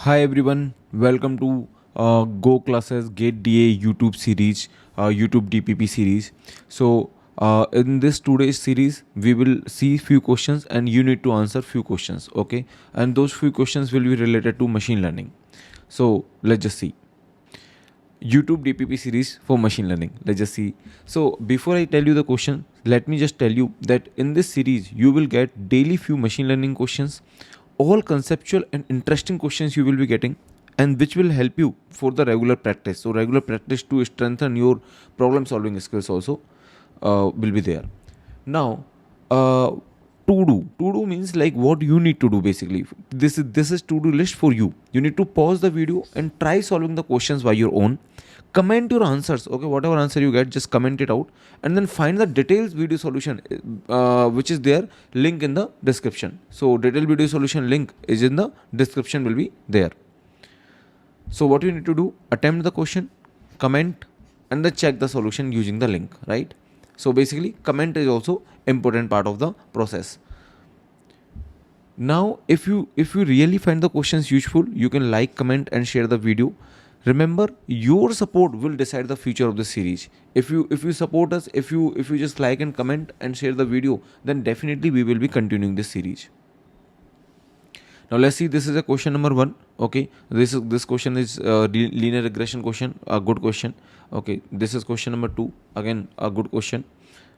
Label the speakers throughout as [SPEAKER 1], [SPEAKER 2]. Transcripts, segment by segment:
[SPEAKER 1] Hi everyone, welcome to Go Classes Gate DA YouTube series, YouTube DPP series. In this today's series, we will see few questions and you need to answer few questions, okay? And those few questions will be related to machine learning. So let's just see. YouTube DPP series for machine learning. Let's just see. So before I tell you the question, let me just tell you that in this series you will get daily few machine learning questions, all conceptual and interesting questions you will be getting, and which will help you for the regular practice. So regular practice to strengthen your problem solving skills also will be there. Now, to do means like what you need to do basically. This is to do list for you. You need to pause the video and try solving the questions by your own. Comment your answers, okay? Whatever answer you get, just comment it out, and then find the details video solution, which is there. Link in the description. So detailed video solution link is in the description, will be there. So what you need to do: attempt the question, comment, and then check the solution using the link, right? So basically comment is also important part of the process. Now if you really find the questions useful, you can like, comment and share the video. Remember, your support will decide the future of the series. If you support us, if you just like and comment and share the video, then definitely we will be continuing this series. Now let's see, this is a question number 1. Okay, this question is linear regression question, a good question. Okay, this is question number 2, again a good question,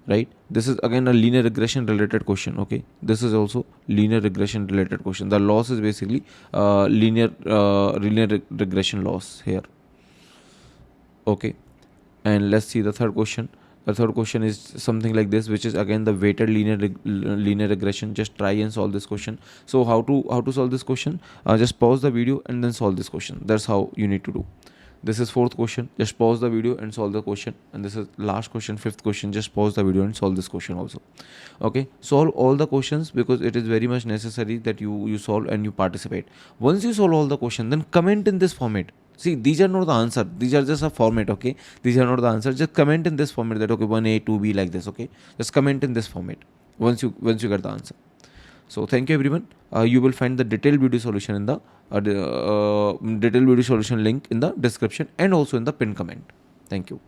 [SPEAKER 1] right? This is again a linear regression related question. Okay, this is also linear regression related question. The loss is basically linear regression loss here. Okay, and let's see the third question. The third question is something like this, which is again the weighted linear regression. Just try and solve this question. So how to solve this question? Just pause the video and then solve this question. That's how you need to do. This is fourth question. Just pause the video and solve the question. And this is last question, fifth question. Just pause the video and solve this question also. Okay, solve all the questions because it is very much necessary that you solve and you participate. Once you solve all the question, then comment in this format. See, these are not the answer. These are just a format, okay? These are not the answer. Just comment in this format that, okay, 1A, 2B like this, okay? Just comment in this format once you get the answer. So thank you everyone. You will find the detailed video solution in the detailed video solution link in the description and also in the pinned comment. Thank you.